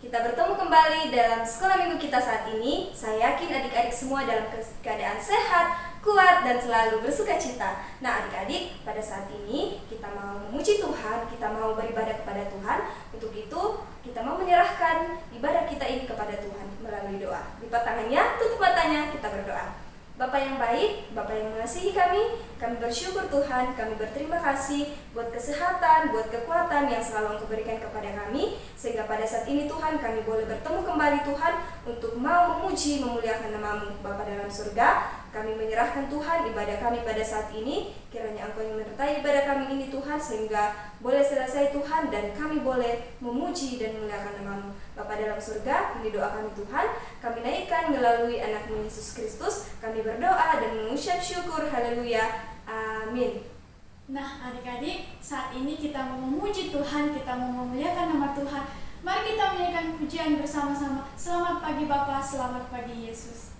Kita bertemu kembali dalam sekolah minggu kita saat ini. Saya yakin adik-adik semua dalam keadaan sehat, kuat, dan selalu bersuka cita. Nah adik-adik, pada saat ini kita mau memuji Tuhan, kita mau beribadah kepada Tuhan. Untuk itu, kita mau menyerahkan ibadah kita ini kepada Tuhan melalui doa. Lipat tangannya, tutup matanya, kita berdoa. Bapa yang baik, Bapa yang mengasihi kami bersyukur Tuhan, kami berterima kasih buat kesehatan, buat kekuatan yang selalu Engkau berikan kepada kami, sehingga pada saat ini Tuhan kami boleh bertemu kembali Tuhan untuk mau memuji, memuliakan nama-Mu. Bapa dalam surga, kami menyerahkan Tuhan ibadah kami pada saat ini, kiranya Engkau yang menyertai ibadah kami ini Tuhan, sehingga boleh selesai Tuhan dan kami boleh memuji dan memuliakan nama-Mu. Bapa dalam surga, ini doa kami Tuhan, kami naikkan melalui anak-Mu Yesus Kristus, kami berdoa dan mengucap syukur, haleluya, amin. Nah adik-adik, saat ini kita mau memuji Tuhan, kita mau memuliakan nama Tuhan. Mari kita menyanyikan pujian bersama-sama. Selamat pagi Bapa, selamat pagi Yesus.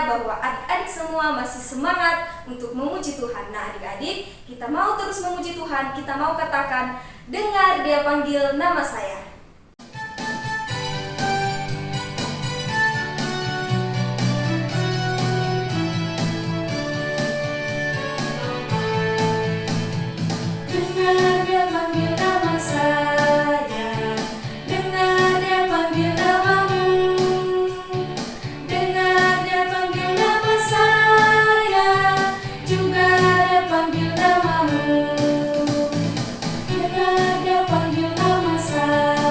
Bahwa adik-adik semua masih semangat untuk memuji Tuhan. Nah adik-adik, kita mau terus memuji Tuhan, kita mau katakan, dengar Dia panggil nama saya. Dengar Dia panggil nama saya, dengar Dia panggil namamu. Dengar Dia panggil nama saya, juga Dia panggil namamu. Dengar Dia panggil nama saya.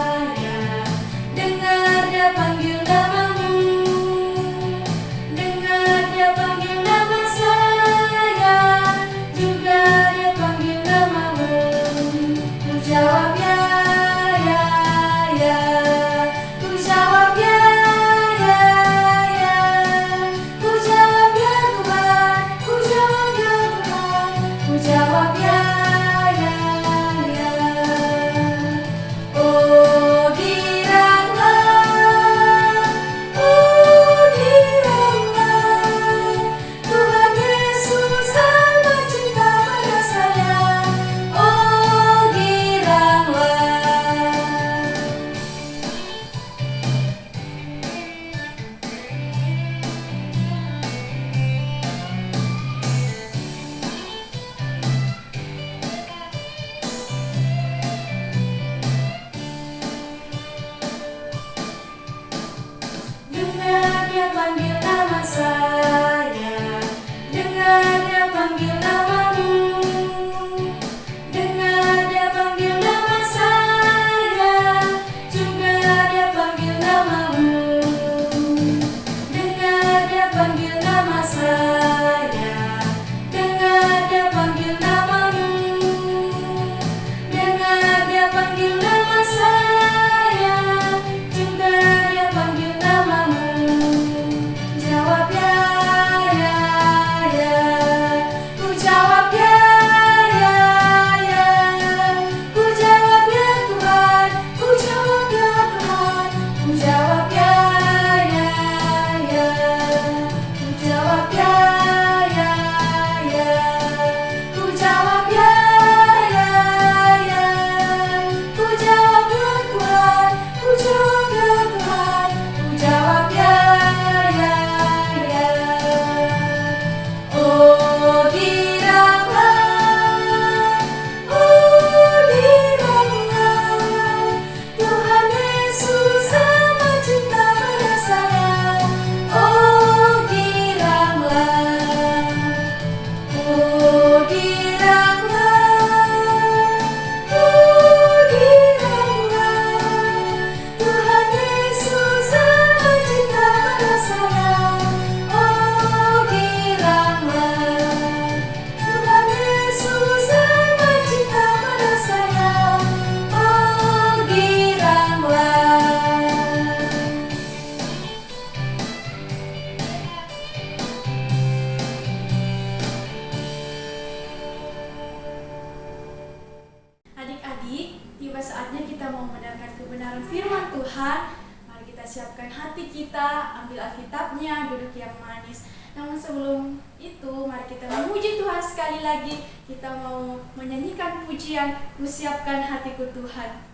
Adik-adik, tiba saatnya kita mau mendengarkan kebenaran firman Tuhan. Mari kita siapkan hati kita, ambil Alkitabnya, duduk yang manis. Namun sebelum itu, mari kita memuji Tuhan sekali lagi. Kita mau menyanyikan pujian, "Kusiapkan hatiku Tuhan."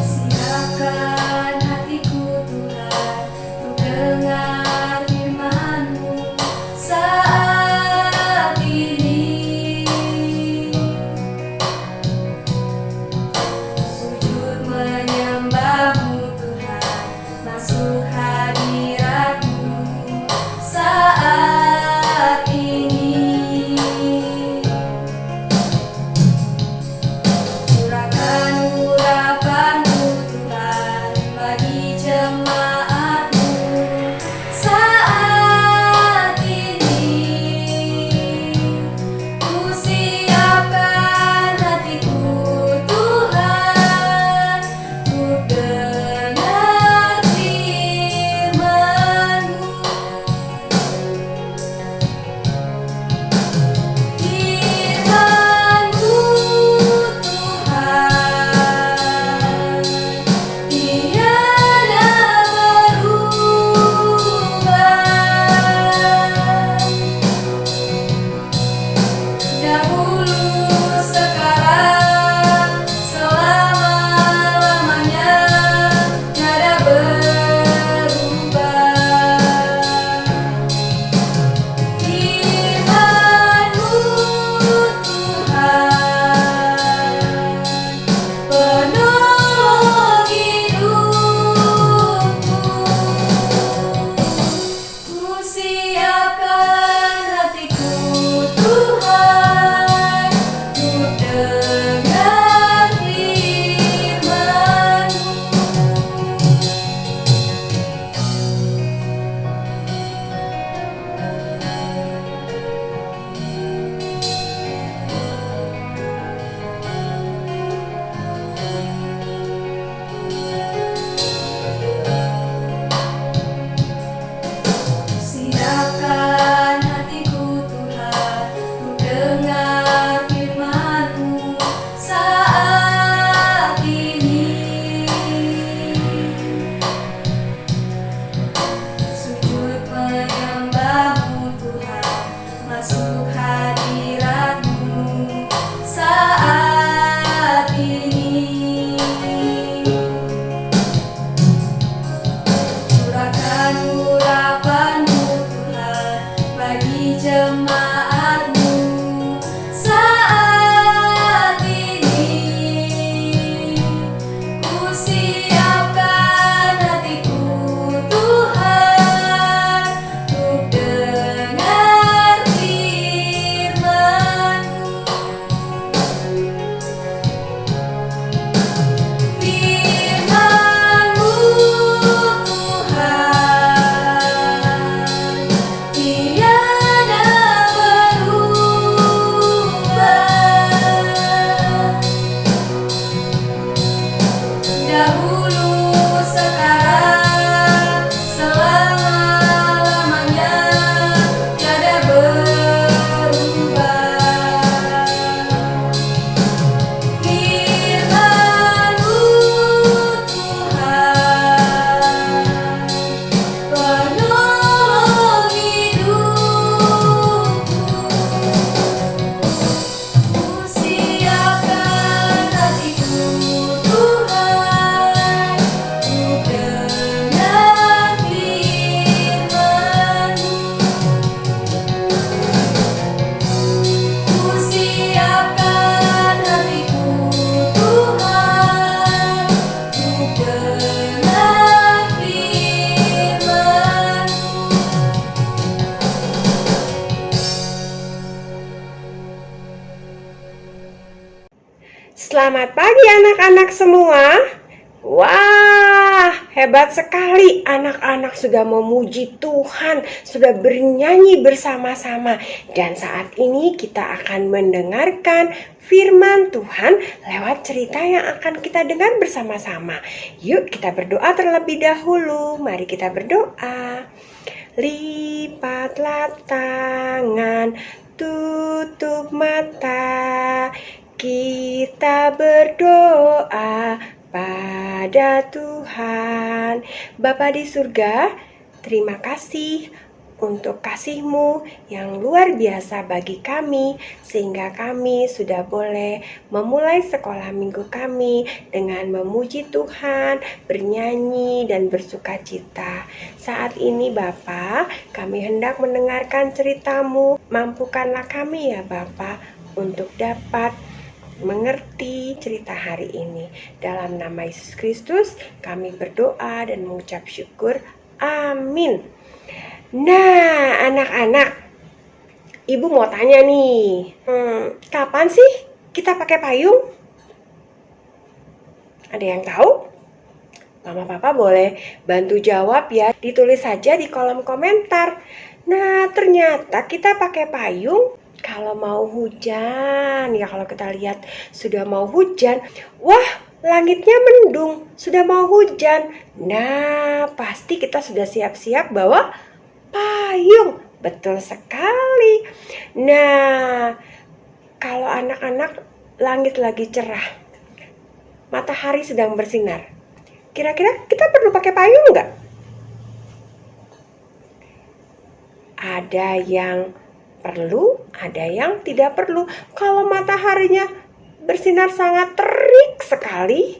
Siapkan hatiku Tuhan, untuk dengar firman-Mu saat ini. Sujud menyembah-Mu Tuhan, masuk hadirat-Mu saat ini. Selamat pagi anak-anak semua. Wah, hebat sekali anak-anak sudah memuji Tuhan, sudah bernyanyi bersama-sama. Dan saat ini kita akan mendengarkan firman Tuhan lewat cerita yang akan kita dengar bersama-sama. Yuk kita berdoa terlebih dahulu. Mari kita berdoa. Lipatlah tangan, tutup mata, kita berdoa pada Tuhan. Bapa di surga, terima kasih untuk kasih-Mu yang luar biasa bagi kami, sehingga kami sudah boleh memulai sekolah minggu kami dengan memuji Tuhan, bernyanyi, dan bersuka cita. Saat ini Bapa, kami hendak mendengarkan cerita-Mu. Mampukanlah kami ya Bapa untuk dapat mengerti cerita hari ini. Dalam nama Yesus Kristus kami berdoa dan mengucap syukur. Amin. Nah, anak-anak, Ibu mau tanya nih, kapan sih kita pakai payung? Ada yang tahu? Mama Papa boleh bantu jawab ya, ditulis saja di kolom komentar. Nah, ternyata kita pakai payung kalau mau hujan. Ya, kalau kita lihat sudah mau hujan, wah, langitnya mendung, sudah mau hujan. Nah, pasti kita sudah siap-siap bawa payung. Betul sekali. Nah, kalau anak-anak langit lagi cerah, matahari sedang bersinar, kira-kira kita perlu pakai payung nggak? Ada yang perlu, ada yang tidak perlu. Kalau mataharinya bersinar sangat terik sekali,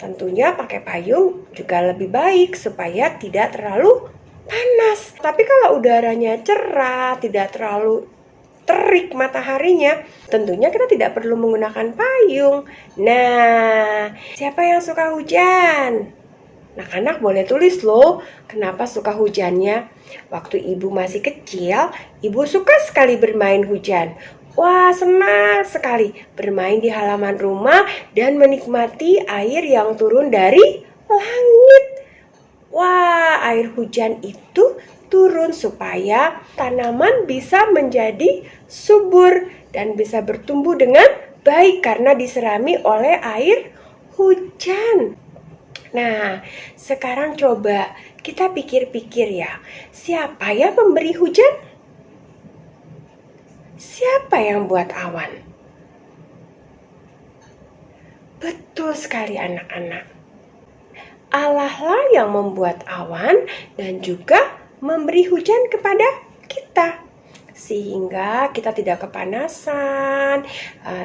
tentunya pakai payung juga lebih baik supaya tidak terlalu panas. Tapi kalau udaranya cerah, tidak terlalu terik mataharinya, tentunya kita tidak perlu menggunakan payung. Nah, siapa yang suka hujan? Anak-anak boleh tulis loh, kenapa suka hujannya. Waktu ibu masih kecil, ibu suka sekali bermain hujan. Wah, senang sekali bermain di halaman rumah dan menikmati air yang turun dari langit. Wah, air hujan itu turun supaya tanaman bisa menjadi subur dan bisa bertumbuh dengan baik karena diserami oleh air hujan. Nah, sekarang coba kita pikir-pikir ya, siapa yang memberi hujan? Siapa yang buat awan? Betul sekali anak-anak. Allah lah yang membuat awan dan juga memberi hujan kepada kita, sehingga kita tidak kepanasan,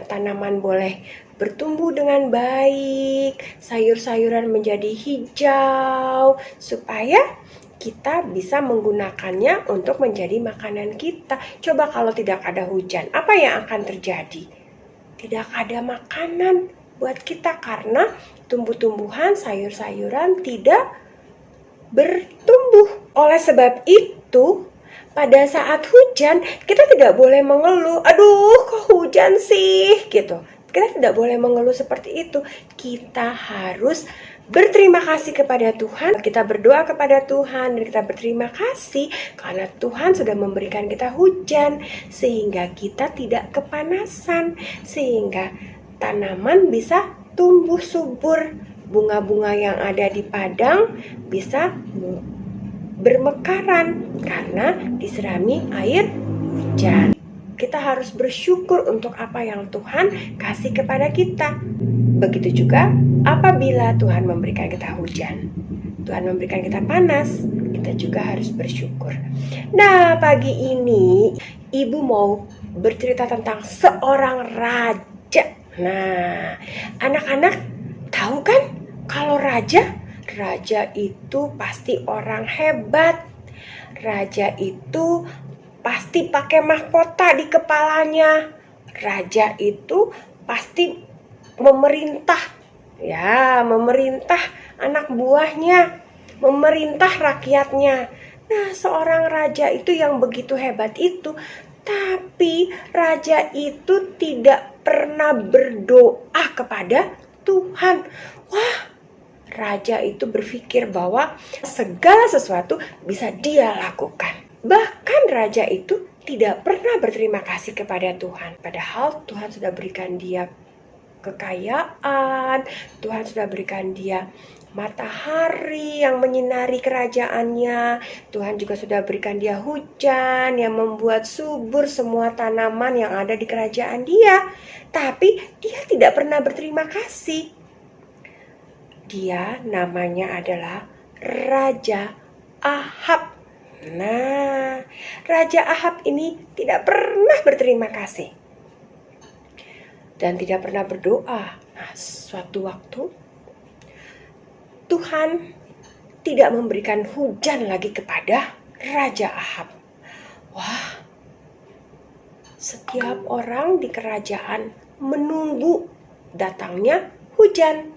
tanaman boleh bertumbuh dengan baik, sayur-sayuran menjadi hijau, supaya kita bisa menggunakannya untuk menjadi makanan kita. Coba kalau tidak ada hujan, apa yang akan terjadi? Tidak ada makanan buat kita karena tumbuh-tumbuhan, sayur-sayuran tidak bertumbuh. Oleh sebab itu, pada saat hujan kita tidak boleh mengeluh, aduh kok hujan sih gitu. Kita tidak boleh mengeluh seperti itu. Kita harus berterima kasih kepada Tuhan. Kita berdoa kepada Tuhan dan kita berterima kasih karena Tuhan sudah memberikan kita hujan, sehingga kita tidak kepanasan, sehingga tanaman bisa tumbuh subur. Bunga-bunga yang ada di padang bisa bermekaran karena diserami air hujan. Kita harus bersyukur untuk apa yang Tuhan kasih kepada kita. Begitu juga apabila Tuhan memberikan kita hujan, Tuhan memberikan kita panas, kita juga harus bersyukur. Nah, pagi ini Ibu mau bercerita tentang seorang raja. Nah, anak-anak tahu kan kalau raja itu pasti orang hebat. Raja itu pasti pakai mahkota di kepalanya. Raja itu pasti memerintah, ya, memerintah anak buahnya, memerintah rakyatnya. Nah, seorang raja itu yang begitu hebat itu Tapi raja itu tidak pernah berdoa kepada Tuhan. Wah, raja itu berpikir bahwa segala sesuatu bisa dia lakukan. Bahkan raja itu tidak pernah berterima kasih kepada Tuhan. Padahal Tuhan sudah berikan dia kekayaan, Tuhan sudah berikan dia matahari yang menyinari kerajaannya. Tuhan juga sudah berikan dia hujan yang membuat subur semua tanaman yang ada di kerajaan dia. Tapi dia tidak pernah berterima kasih. Dia namanya adalah Raja Ahab. Nah, Raja Ahab ini tidak pernah berterima kasih dan tidak pernah berdoa. Nah, suatu waktu Tuhan tidak memberikan hujan lagi kepada Raja Ahab. Wah, setiap orang di kerajaan menunggu datangnya hujan.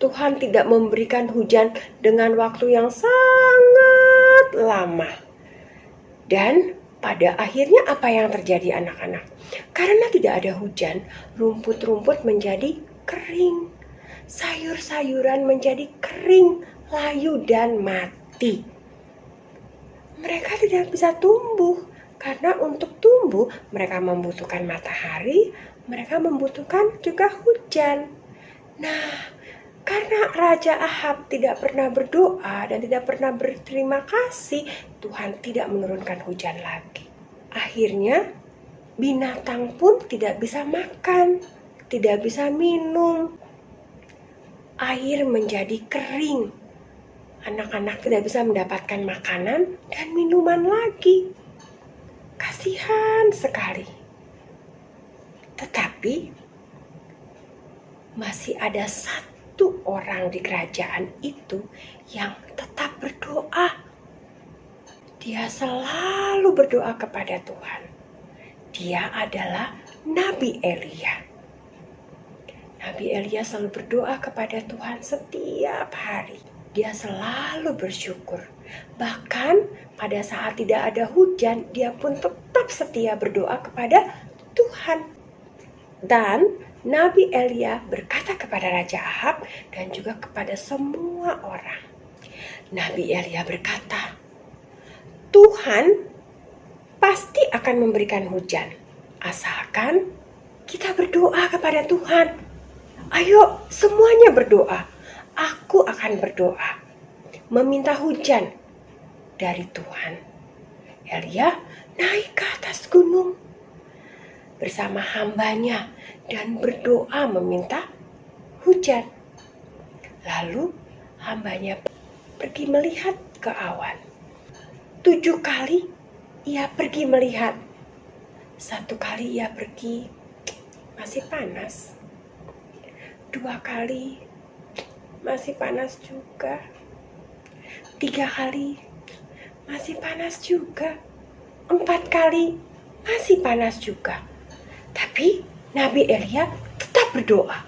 Tuhan tidak memberikan hujan dengan waktu yang sangat lama. Dan pada akhirnya apa yang terjadi anak-anak? Karena tidak ada hujan, rumput-rumput menjadi kering. Sayur-sayuran menjadi kering, layu dan mati. Mereka tidak bisa tumbuh. Karena untuk tumbuh mereka membutuhkan matahari, mereka membutuhkan juga hujan. Nah, karena Raja Ahab tidak pernah berdoa dan tidak pernah berterima kasih, Tuhan tidak menurunkan hujan lagi. Akhirnya binatang pun tidak bisa makan, tidak bisa minum. Air menjadi kering. Anak-anak tidak bisa mendapatkan makanan dan minuman lagi. Kasihan sekali. Tetapi masih ada satu orang di kerajaan itu yang tetap berdoa. Dia selalu berdoa kepada Tuhan. Dia adalah Nabi Elia. Nabi Elia selalu berdoa kepada Tuhan setiap hari. Dia selalu bersyukur. Bahkan pada saat tidak ada hujan, dia pun tetap setia berdoa kepada Tuhan. Dan Nabi Elia berkata kepada Raja Ahab dan juga kepada semua orang. Nabi Elia berkata, Tuhan pasti akan memberikan hujan, asalkan kita berdoa kepada Tuhan. Ayo semuanya berdoa. Aku akan berdoa, meminta hujan dari Tuhan. Elia naik ke atas gunung bersama hambanya dan berdoa meminta hujan. Lalu hambanya pergi melihat ke awan. 7 kali ia pergi melihat. 1 kali ia pergi masih panas. 2 kali masih panas juga. 3 kali masih panas juga. 4 kali masih panas juga. Tapi Nabi Elia tetap berdoa.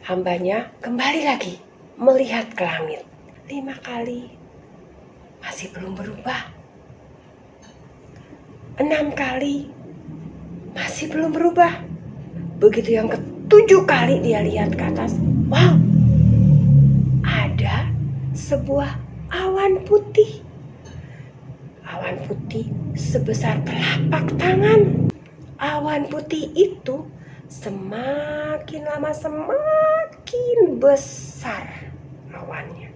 Hambanya kembali lagi melihat ke langit. 5 kali masih belum berubah. 6 kali masih belum berubah. Begitu yang ke-7 kali dia lihat ke atas. Wow, ada sebuah awan putih. Awan putih sebesar telapak tangan. Awan putih itu semakin lama semakin besar awannya.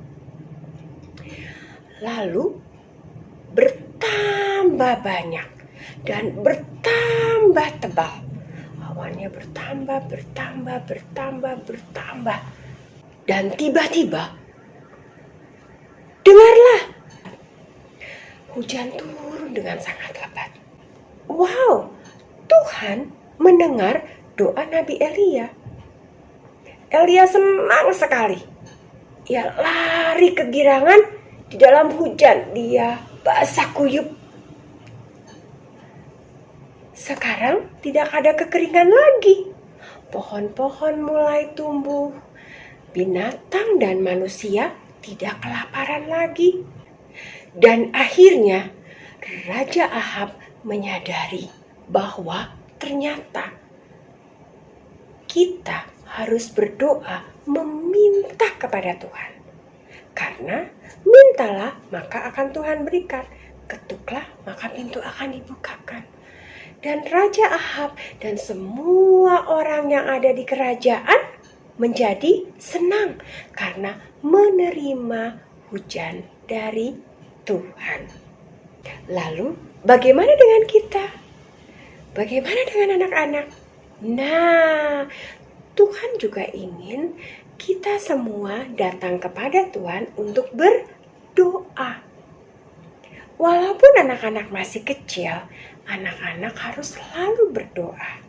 Lalu bertambah banyak dan bertambah tebal. Awannya bertambah. Dan tiba-tiba, dengarlah, hujan turun dengan sangat lebat. Wow, Tuhan mendengar doa Nabi Elia. Elia senang sekali. Ia lari kegirangan di dalam hujan. Dia basah kuyup. Sekarang tidak ada kekeringan lagi. Pohon-pohon mulai tumbuh. Binatang dan manusia tidak kelaparan lagi. Dan akhirnya Raja Ahab menyadari bahwa ternyata kita harus berdoa meminta kepada Tuhan. Karena mintalah maka akan Tuhan berikan, ketuklah maka pintu akan dibukakan. Dan Raja Ahab dan semua orang yang ada di kerajaan menjadi senang karena menerima hujan dari Tuhan. Lalu bagaimana dengan kita? Bagaimana dengan anak-anak? Nah, Tuhan juga ingin kita semua datang kepada Tuhan untuk berdoa. Walaupun anak-anak masih kecil, anak-anak harus selalu berdoa.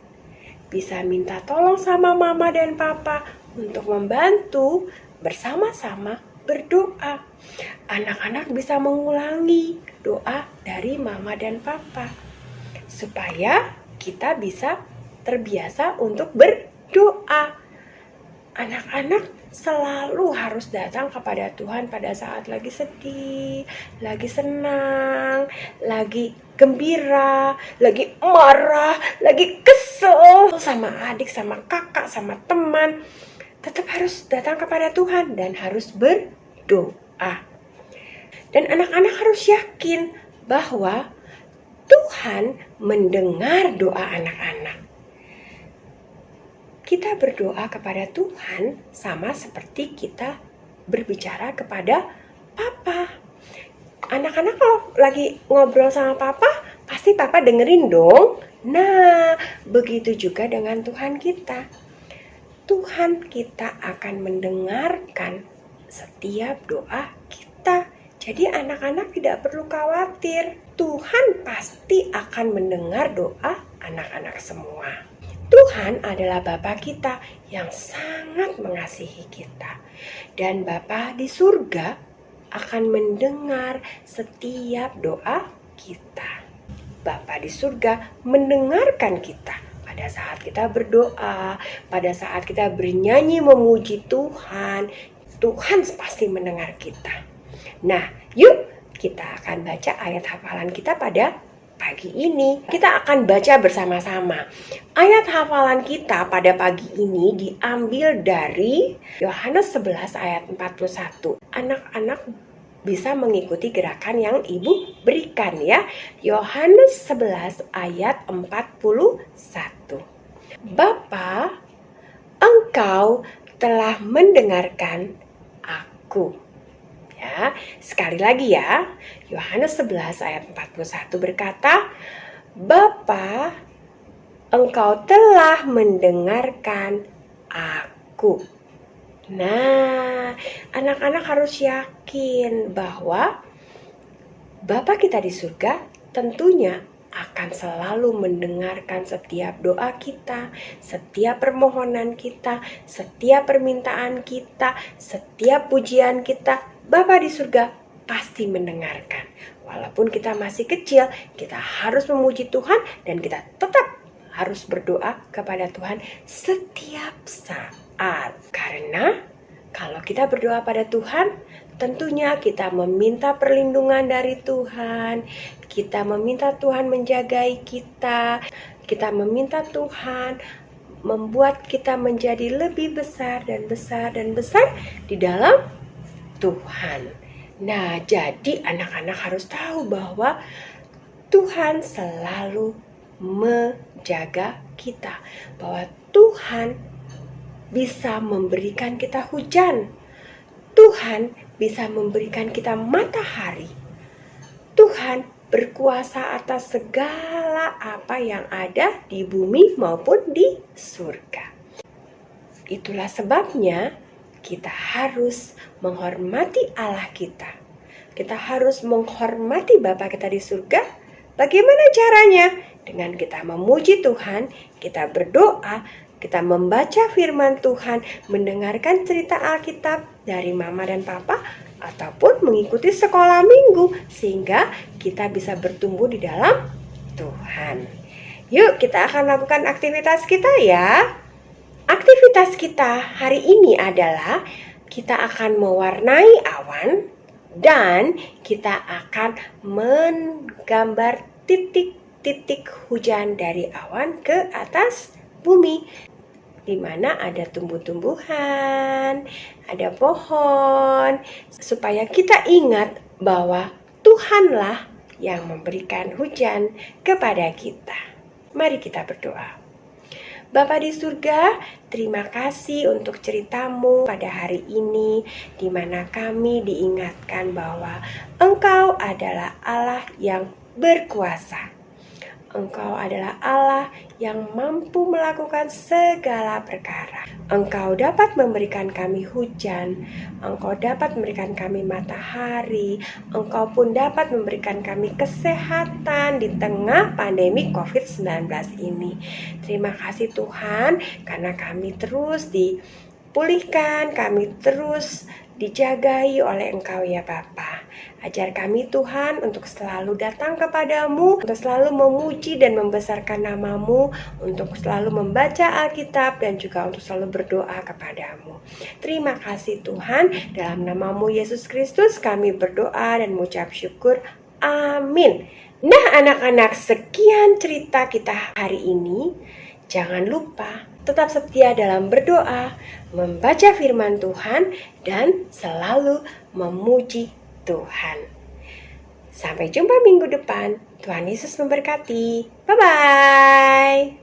Bisa minta tolong sama mama dan papa untuk membantu bersama-sama berdoa. Anak-anak bisa mengulangi doa dari mama dan papa supaya kita bisa terbiasa untuk berdoa. Anak-anak selalu harus datang kepada Tuhan pada saat lagi sedih, lagi senang, lagi gembira, lagi marah, lagi kesel sama adik, sama kakak, sama teman. Tetap harus datang kepada Tuhan dan harus berdoa. Dan anak-anak harus yakin bahwa Tuhan mendengar doa anak-anak. Kita berdoa kepada Tuhan sama seperti kita berbicara kepada Papa. Anak-anak kalau lagi ngobrol sama Papa, pasti Papa dengerin dong. Nah, begitu juga dengan Tuhan kita. Tuhan kita akan mendengarkan setiap doa kita. Jadi anak-anak tidak perlu khawatir. Tuhan pasti akan mendengar doa anak-anak semua. Tuhan adalah Bapa kita yang sangat mengasihi kita. Dan Bapa di surga akan mendengar setiap doa kita. Bapa di surga mendengarkan kita pada saat kita berdoa, pada saat kita bernyanyi memuji Tuhan. Tuhan pasti mendengar kita. Nah, yuk kita akan baca ayat hafalan kita pada pagi ini. Kita akan baca bersama-sama. Ayat hafalan kita pada pagi ini diambil dari Yohanes 11 ayat 41. Anak-anak bisa mengikuti gerakan yang Ibu berikan ya. Yohanes 11 ayat 41. Bapa, Engkau telah mendengarkan aku. Ya, sekali lagi ya. Yohanes 11 ayat 41 berkata, Bapa, Engkau telah mendengarkan aku. Nah, anak-anak harus yakin bahwa Bapa kita di surga tentunya akan selalu mendengarkan setiap doa kita, setiap permohonan kita, setiap permintaan kita, setiap pujian kita. Bapa di surga pasti mendengarkan. Walaupun kita masih kecil, kita harus memuji Tuhan dan kita tetap harus berdoa kepada Tuhan setiap saat. Karena kalau kita berdoa pada Tuhan, tentunya kita meminta perlindungan dari Tuhan. Kita meminta Tuhan menjagai kita. Kita meminta Tuhan membuat kita menjadi lebih besar dan besar dan besar di dalam Tuhan. Nah, jadi anak-anak harus tahu bahwa Tuhan selalu menjaga kita. Bahwa Tuhan bisa memberikan kita hujan. Tuhan bisa memberikan kita matahari. Tuhan berkuasa atas segala apa yang ada di bumi maupun di surga. Itulah sebabnya kita harus menghormati Allah kita. Kita harus menghormati Bapa kita di surga. Bagaimana caranya? Dengan kita memuji Tuhan, kita berdoa, kita membaca firman Tuhan, mendengarkan cerita Alkitab dari Mama dan Papa, ataupun mengikuti sekolah minggu, sehingga kita bisa bertumbuh di dalam Tuhan. Yuk, kita akan lakukan aktivitas kita ya. Aktivitas kita hari ini adalah kita akan mewarnai awan dan kita akan menggambar titik-titik titik hujan dari awan ke atas bumi, di mana ada tumbuh-tumbuhan, ada pohon, supaya kita ingat bahwa Tuhanlah yang memberikan hujan kepada kita. Mari kita berdoa. Bapa di surga, terima kasih untuk ceritamu pada hari ini, di mana kami diingatkan bahwa Engkau adalah Allah yang berkuasa. Engkau adalah Allah yang mampu melakukan segala perkara. Engkau dapat memberikan kami hujan, Engkau dapat memberikan kami matahari, Engkau pun dapat memberikan kami kesehatan di tengah pandemi COVID-19 ini. Terima kasih Tuhan, karena kami terus dipulihkan, kami terus dijagai oleh Engkau ya Bapa. Ajar kami Tuhan untuk selalu datang kepadamu, untuk selalu memuji dan membesarkan namamu, untuk selalu membaca Alkitab dan juga untuk selalu berdoa kepadamu. Terima kasih Tuhan, dalam namamu Yesus Kristus kami berdoa dan mengucap syukur. Amin. Nah anak-anak, sekian cerita kita hari ini. Jangan lupa tetap setia dalam berdoa, membaca firman Tuhan, dan selalu memuji Tuhan. Sampai jumpa minggu depan. Tuhan Yesus memberkati. Bye-bye.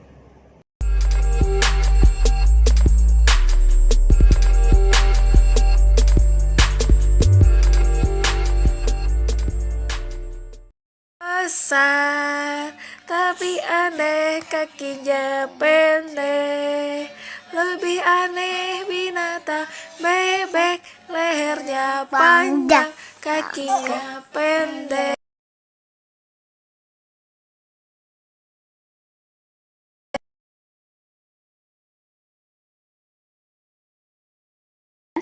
Besar, tapi aneh kakinya pendek. Lebih aneh binatang bebek, lehernya panjang, kakinya pendek.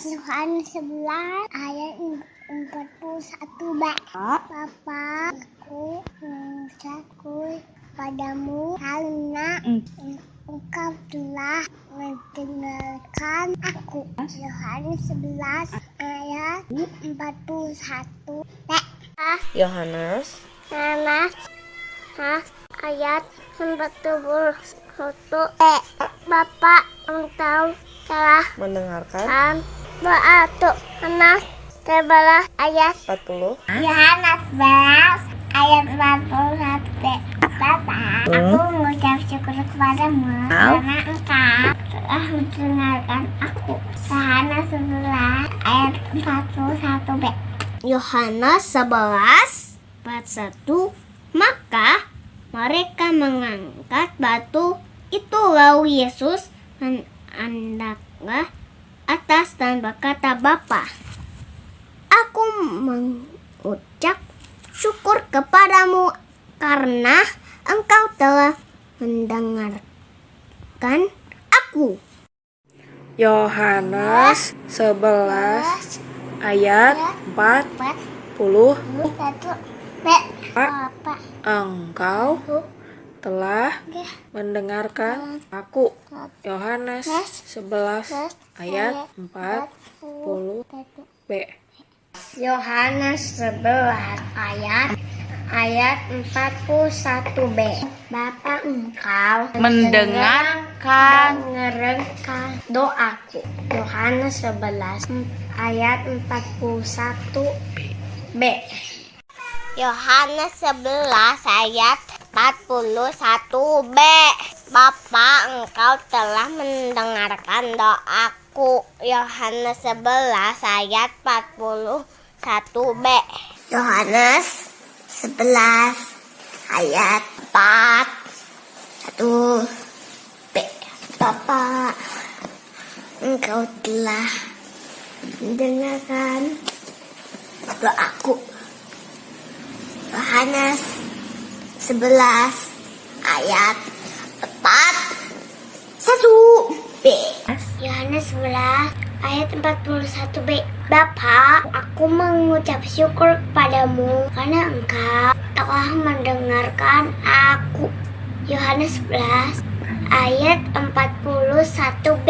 Yohanes 11 ayat 41b. Bapa, aku mengucapkan padamu karena engkau telah mendengarkan aku. Yohanes 11 ayat 41b. Yohanes Ayat 41b. Bapa, engkau telah mendengarkan doa Yohanes 11 ayat 40. Yohanes 11 ayat 41b. Bapa, aku mengucap syukur kepadamu karena engkau telah mendengarkan aku. Yohanes 11 ayat 41b. Yohanes 11 ayat 1. Maka mereka mengangkat batu itu lalu Yesus menandangnya atas dan berkata, Bapa, aku mengucap syukur kepadamu karena engkau telah mendengarkan aku. Yohanes 11 ayat 40. Bapa, Engkau telah mendengarkan aku. Yohanes 11 ayat 40b. Yohanes 11 ayat 41b. Bapa, engkau mendengarkan doaku. Yohanes 11 ayat 41b. Yohanes 11 ayat 41b. Bapa, engkau telah mendengarkan doaku. Yohanes 11 ayat 41b. Yohanes 11 ayat 41b. Bapa, engkau telah mendengarkan doaku. Yohanes 11 ayat 41b. Yohanes 11 ayat 41b. Bapa, aku mengucap syukur kepadamu karena engkau telah mendengarkan aku. Yohanes 11 ayat 41b.